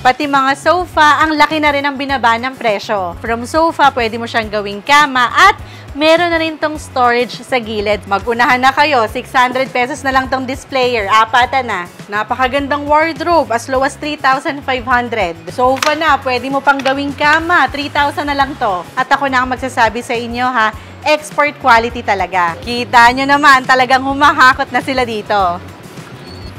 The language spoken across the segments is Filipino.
Pati mga sofa, ang laki na rin ang binaba ng presyo. From sofa, pwede mo siyang gawing kama at meron na rin tong storage sa gilid. Mag-unahan na kayo, 600 pesos na lang tong displayer. Apata na. Napakagandang wardrobe, as low as 3,500. Sofa na, pwede mo pang gawing kama, 3,000 na lang to. At ako na ang magsasabi sa inyo ha, export quality talaga. Kita nyo naman, talagang humahakot na sila dito.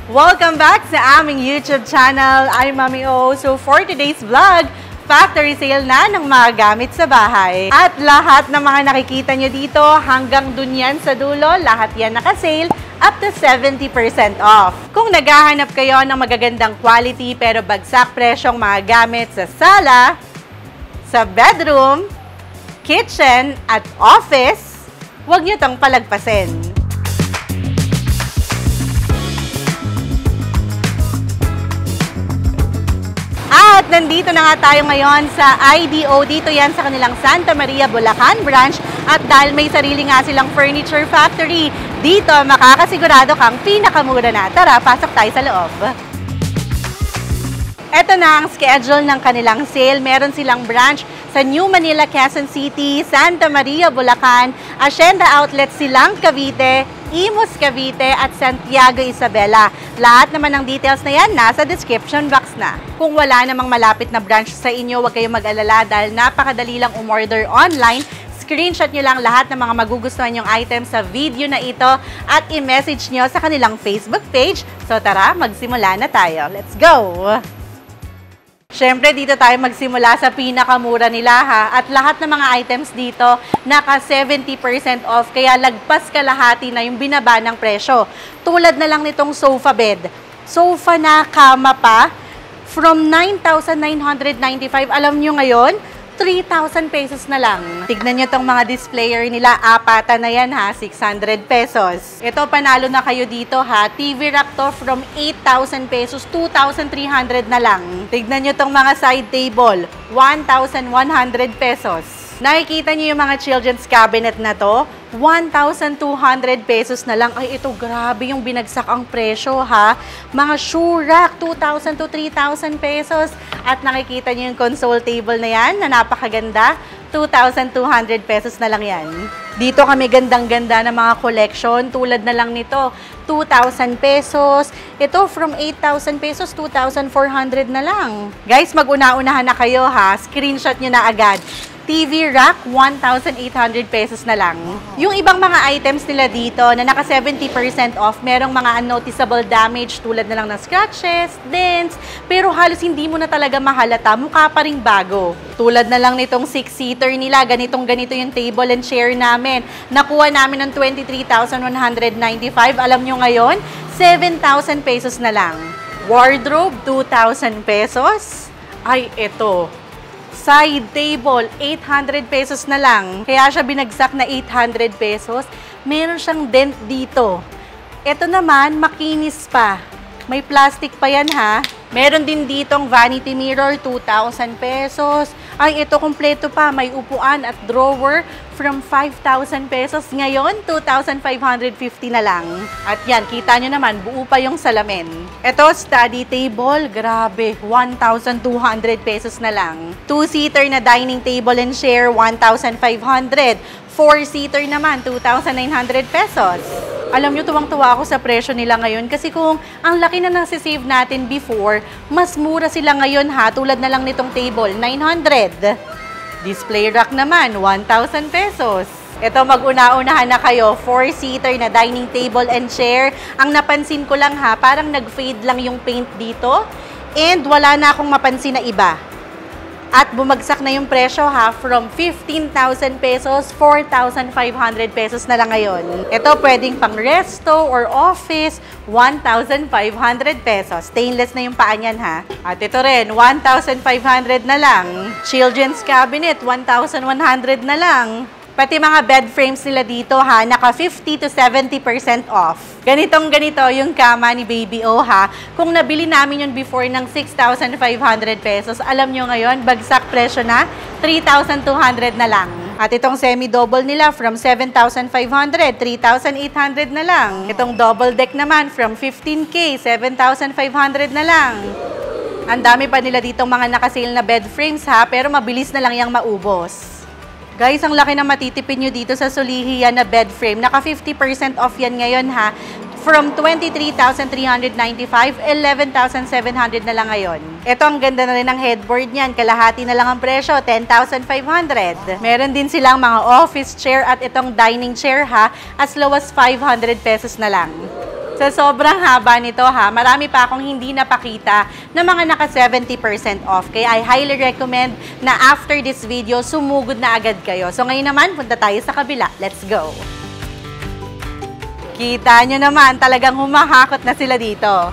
Welcome back sa aming YouTube channel. I'm Mami O. So for today's vlog, factory sale na ng mga gamit sa bahay. At lahat ng mga nakikita nyo dito, hanggang dun yan sa dulo, lahat yan nakasale up to 70% off. Kung naghahanap kayo ng magagandang quality pero bagsak presyong mga gamit sa sala, sa bedroom, kitchen, at office, huwag nyo tong palagpasin. At nandito na nga tayo ngayon sa IDO. Dito yan sa kanilang Santa Maria, Bulacan branch. At dahil may sarili nga silang furniture factory, dito makakasigurado kang pinakamura na. Tara, pasok tayo sa loob. Ito na ang schedule ng kanilang sale. Meron silang branch sa New Manila, Quezon City, Santa Maria, Bulacan, Hacienda Outlet Silang, Cavite, Imus, Cavite, at Santiago, Isabela. Lahat naman ng details na yan nasa description box na. Kung wala namang malapit na branch sa inyo, huwag kayong mag-alala dahil napakadali lang umorder online. Screenshot nyo lang lahat ng mga magugustuhan yung items sa video na ito at i-message nyo sa kanilang Facebook page. So tara, magsimula na tayo. Let's go! Siyempre, dito tayo magsimula sa pinakamura nila ha. At lahat ng mga items dito, naka 70% off. Kaya lagpas kalahati na yung binaba ng presyo. Tulad na lang nitong sofa bed. Sofa na kama pa, from 9,995. Alam nyo ngayon, 3,000 pesos na lang. Tignan nyo tong mga displayer nila. Apata na yan ha, 600 pesos. Ito, panalo na kayo dito ha. TV rack to from 8,000 pesos, 2,300 na lang. Tignan nyo tong mga side table, 1,100 pesos. Nakikita nyo yung mga children's cabinet na to, 1,200 pesos na lang. Ay, ito, grabe yung binagsak ang presyo, ha? Mga shoe rack, 2,000 to 3,000 pesos. At nakikita nyo yung console table na yan, na napakaganda, 2,200 pesos na lang yan. Dito kami gandang-ganda ng mga collection, tulad na lang nito, 2,000 pesos. Ito, from 8,000 pesos, 2,400 na lang. Guys, mag-una-unahan na kayo, ha? Screenshot nyo na agad. TV rack, 1,800 pesos na lang. Yung ibang mga items nila dito na naka 70% off, merong mga unnoticeable damage tulad na lang ng scratches, dents, pero halos hindi mo na talaga mahalata, mukha pa ring bago. Tulad na lang nitong 6-seater nila, ganito yung table and chair namin. Nakuha namin ng 23,195. Alam nyo ngayon, 7,000 pesos na lang. Wardrobe, 2,000 pesos. Ay, eto. Side table, 800 pesos na lang. Kaya siya binagsak na 800 pesos. Meron siyang dent dito. Ito naman, makinis pa. May plastic pa yan ha. Meron din ditong vanity mirror, 2,000 pesos. Ay, ito kompleto pa. May upuan at drawer from 5,000 pesos. Ngayon, 2,550 na lang. At yan, kita nyo naman, buo pa yung salamin. Ito, study table. Grabe, 1,200 pesos na lang. 2-seater na dining table and chair, 1,500. 4-seater naman, 2,900 pesos. Alam nyo, tuwang-tuwa ako sa presyo nila ngayon kasi kung ang laki na nasisave natin before, mas mura sila ngayon ha, tulad na lang nitong table, 900. Display rack naman, 1,000 pesos. Ito, mag-una-unahan na kayo, 4-seater na dining table and chair. Ang napansin ko lang ha, parang nag-fade lang yung paint dito and wala na akong mapansin na iba. At bumagsak na yung presyo ha, from 15,000 pesos, 4,500 pesos na lang ngayon. Ito pwedeng pang resto or office, 1,500 pesos. Stainless na yung paa niyan ha. At ito rin, 1,500 na lang. Children's cabinet, 1,100 na lang. Pati mga bed frames nila dito ha, naka 50 to 70% off. Ganito yung kama ni Baby O ha. Kung nabili namin yun before ng 6,500 pesos, alam nyo ngayon, bagsak presyo na, 3,200 na lang. At itong semi-double nila from 7,500, 3,800 na lang. Itong double deck naman from 15K, 7,500 na lang. Ang dami pa nila ditong mga nakasale na bed frames ha, pero mabilis na lang yung maubos. Guys, ang laki na matitipid nyo dito sa Solihi yan na bed frame. Naka 50% off yan ngayon ha. From 23,395, 11,700 na lang ngayon. Ito, ang ganda na rin ng headboard niyan. Kalahati na lang ang presyo, 10,500. Meron din silang mga office chair at itong dining chair ha, as low as 500 pesos na lang. Sa sobrang haba nito ha, marami pa akong hindi napakita na mga naka 70% off. Kaya I highly recommend na after this video, sumugod na agad kayo. So ngayon naman, punta tayo sa kabila. Let's go! Kita nyo naman, talagang humahakot na sila dito.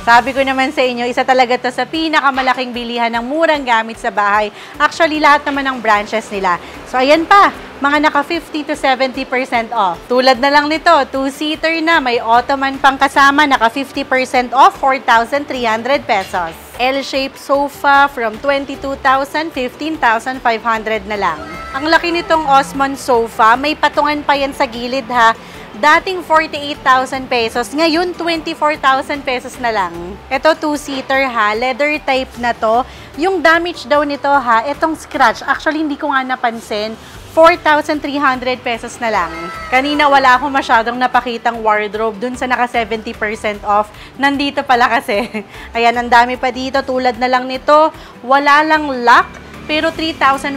Sabi ko naman sa inyo, isa talaga to sa pinakamalaking bilihan ng murang gamit sa bahay. Actually, lahat naman ng branches nila. So, ayan pa, mga naka 50 to 70% off. Tulad na lang nito, 2-seater na, may ottoman pang kasama, naka 50% off, 4,300 pesos. L-shaped sofa from 22,000, 15,500 na lang. Ang laki nitong Osmond sofa, may patungan pa yan sa gilid ha. Dating 48,000 pesos, ngayon 24,000 pesos na lang. Ito 2-seater ha, leather type na to. Yung damage daw nito ha, itong scratch, actually hindi ko nga napansin, 4,300 pesos na lang. Kanina wala akong masyadong napakitang wardrobe dun sa naka 70% off. Nandito pala kasi. Ayan, ang dami pa dito, tulad na lang nito, wala lang lock, pero 3,500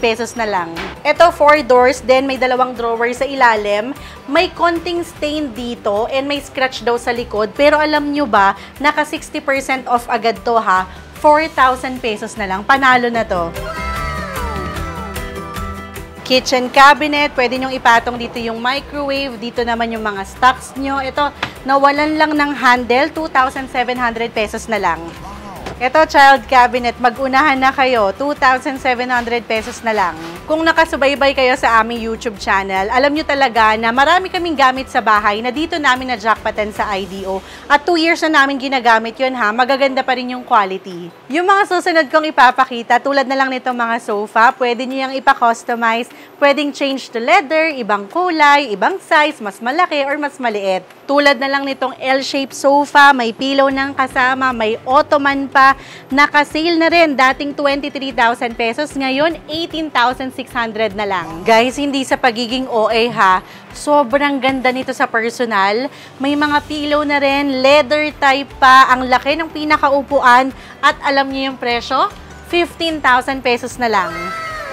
pesos na lang. Ito, 4 doors, then may dalawang drawer sa ilalim. May konting stain dito, and may scratch daw sa likod. Pero alam nyo ba, naka 60% off agad to ha. 4,000 pesos na lang. Panalo na to. Kitchen cabinet, pwede nyong ipatong dito yung microwave. Dito naman yung mga stocks nyo. Ito, nawalan lang ng handle, 2,700 pesos na lang. Ito, child cabinet, mag-unahan na kayo, 2,700 pesos na lang. Kung nakasubaybay kayo sa aming YouTube channel, alam nyo talaga na marami kaming gamit sa bahay na dito namin na-jackpotan sa IDO. At 2 years na namin ginagamit yun ha, magaganda pa rin yung quality. Yung mga susunod kong ipapakita, tulad na lang nitong mga sofa, pwede nyo yung ipa-customize, pwedeng change to leather, ibang kulay, ibang size, mas malaki or mas maliit. Tulad na lang nitong L-shaped sofa, may pillow ng kasama, may ottoman pa, naka-sale na rin, dating 23,000 pesos, ngayon 18,600 na lang. Guys, hindi sa pagiging OA ha, sobrang ganda nito sa personal. May mga pillow na rin, leather type pa, ang laki ng pinakaupuan, at alam niyo yung presyo? 15,000 pesos na lang.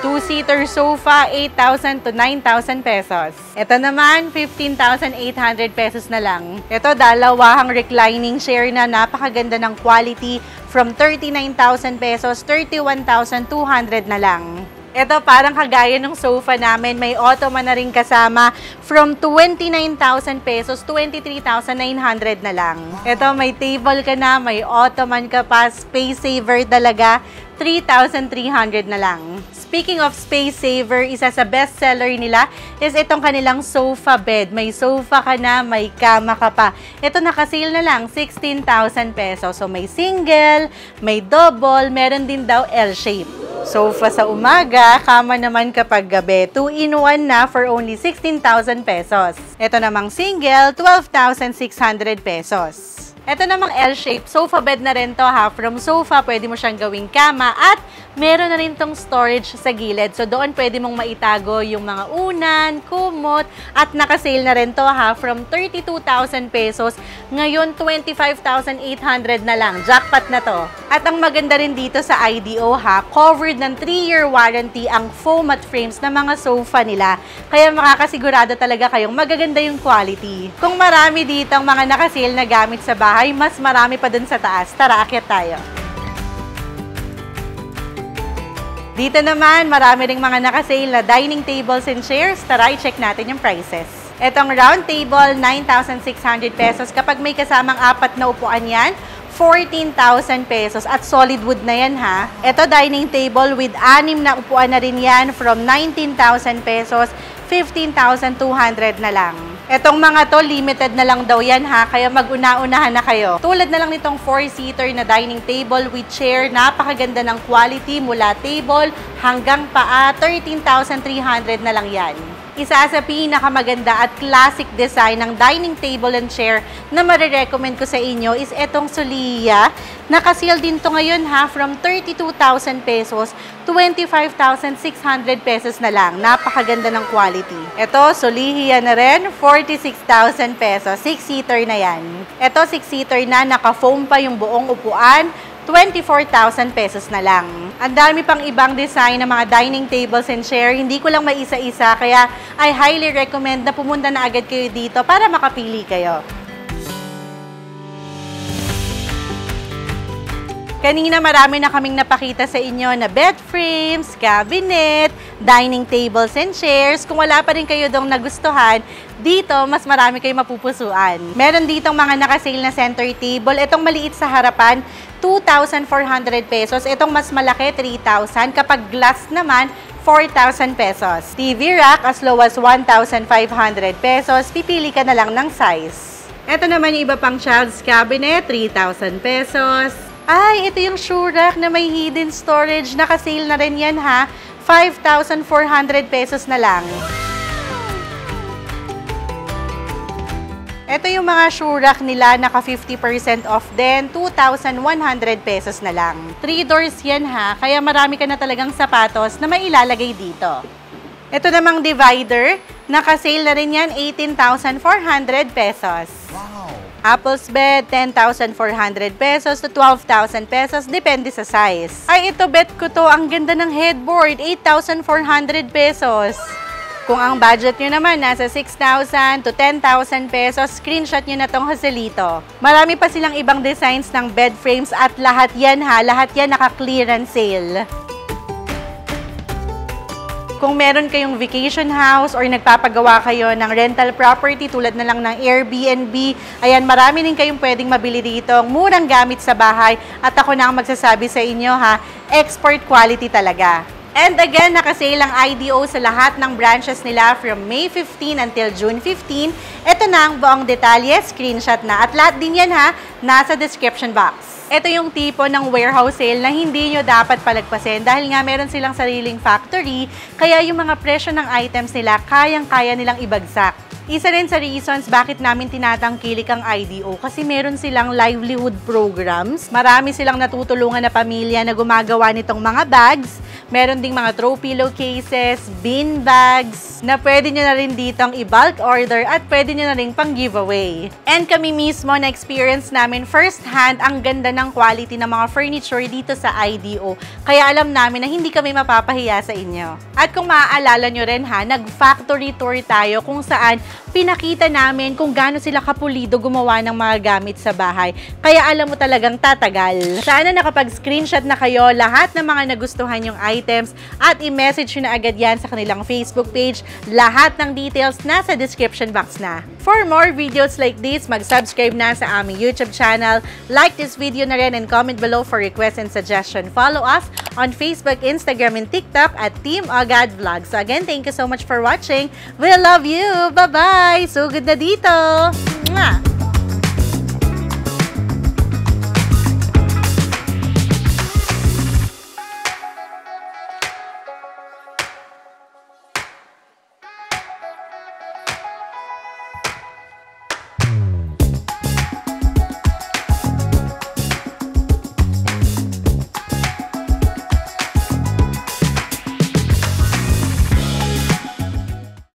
2-seater sofa, 8,000 to 9,000 pesos. Ito naman, 15,800 pesos na lang. Ito, dalawahang reclining chair na napakaganda ng quality, from 39,000 pesos, 31,200 na lang. Ito, parang kagaya ng sofa namin, may ottoman na rin kasama, from 29,000 pesos, 23,900 na lang. Ito, may table ka na, may ottoman ka pa, space saver talaga, 3,300 na lang. Speaking of space saver, isa sa best seller nila is itong kanilang sofa bed. May sofa ka na, may kama ka pa. Ito naka-sale na lang, 16,000 pesos. So may single, may double, meron din daw L-shape. Sofa sa umaga, kama naman kapag gabi. 2-in-1 na for only 16,000 pesos. Ito namang single, 12,600 pesos. Ito namang L-shape, sofa bed na rin to ha. From sofa, pwede mo siyang gawing kama at meron na rin tong storage sa gilid. So doon pwede mong maitago yung mga unan, kumot, at nakasale na rin to ha. From 32,000 pesos, ngayon 25,800 na lang. Jackpot na to. At ang maganda rin dito sa IDO ha, covered ng 3-year warranty ang foam at frames na mga sofa nila. Kaya makakasigurado talaga kayong magaganda yung quality. Kung marami dito ang mga nakasale na gamit sa bahay, mas marami pa dun sa taas. Tara, akyat tayo. Dito naman, marami ring mga nakasale na dining tables and chairs. Tara, i-check natin yung prices. Itong round table, 9,600 pesos. Kapag may kasamang 4 na upuan yan, 14,000 pesos. At solid wood na yan ha. Ito, dining table with 6 na upuan na rin yan, from 19,000 pesos, 15,200 na lang. Etong mga to, limited na lang daw yan ha, kaya mag-una-unahan na kayo. Tulad na lang nitong 4-seater na dining table with chair, napakaganda ng quality mula table hanggang paa, 13,300 na lang yan. Isa sa pinakamaganda at classic design ng dining table and chair na marirecommend ko sa inyo is etong Soliya. Naka-sale din to ngayon ha, from 32,000 pesos, 25,600 pesos na lang. Napakaganda ng quality. Ito, Soliya na rin, 46,000 pesos. 6-seater na yan. Ito, 6-seater na, naka-foam pa yung buong upuan. 24,000 pesos na lang. Ang dami pang ibang design ng mga dining tables and chair. Hindi ko lang maisa-isa, kaya I highly recommend na pumunta na agad kayo dito para makapili kayo. Kanina marami na kaming napakita sa inyo na bed frames, cabinet, dining tables and chairs. Kung wala pa rin kayo dong nagustuhan, dito mas marami kayong mapupusuan. Meron ditong mga nakasale na center table. Itong maliit sa harapan, 2,400 pesos. Itong mas malaki, 3,000. Kapag glass naman, 4,000 pesos. TV rack as low as 1,500 pesos. Pipili ka na lang ng size. Ito naman yung iba pang child's cabinet, 3,000 pesos. Ay, ito yung shoe rack na may hidden storage. Naka-sale na rin yan ha. 5,400 pesos na lang. Ito yung mga shoe rack nila, naka 50% off din. 2,100 pesos na lang. 3 doors yan ha, kaya marami ka na talagang sapatos na may ilalagay dito. Ito namang divider, naka-sale na rin yan, 18,400 pesos. Wow! Apple's bed, 10,400 pesos to 12,000 pesos, depende sa size. Ay, ito bet ko to, ang ganda ng headboard, 8,400 pesos. Kung ang budget nyo naman nasa 6,000 to 10,000 pesos, screenshot nyo na tong Joselito. Marami pa silang ibang designs ng bed frames at lahat yan ha, lahat yan naka-clearance sale. Kung meron kayong vacation house or nagpapagawa kayo ng rental property tulad na lang ng Airbnb, ayan, marami din kayong pwedeng mabili dito. Murang gamit sa bahay at ako na ang magsasabi sa inyo ha, export quality talaga. And again, nakasale ang IDO sa lahat ng branches nila from May 15 until June 15. Ito na ang buong detalye, screenshot na. At lahat din yan ha, nasa description box. Ito yung tipo ng warehouse sale na hindi nyo dapat palagpasin dahil nga meron silang sariling factory, kaya yung mga presyo ng items nila, kayang-kaya nilang ibagsak. Isa rin sa reasons bakit namin tinatangkilik ang IDO kasi meron silang livelihood programs. Marami silang natutulungan na pamilya na gumagawa nitong mga bags. Meron ding mga throw pillow cases, bin bags, na pwede nyo na rin ditong i-bulk order at pwede nyo na rin pang giveaway. And kami mismo na-experience namin first hand ang ganda ng quality ng mga furniture dito sa IDO. Kaya alam namin na hindi kami mapapahiya sa inyo. At kung maaalala nyo rin ha, nag-factory tour tayo kung saan pinakita namin kung gaano sila kapulido gumawa ng mga gamit sa bahay. Kaya alam mo talagang tatagal. Sana nakapag-screenshot na kayo lahat ng mga nagustuhan yung items at i-message nyo na agad yan sa kanilang Facebook page. Lahat ng details nasa description box na. For more videos like this, mag-subscribe na sa aming YouTube channel. Like this video na rin and comment below for requests and suggestion. Follow us on Facebook, Instagram, and TikTok at Team Agad Vlog. So again, thank you so much for watching. We love you! Bye-bye! So good na dito! Mwah!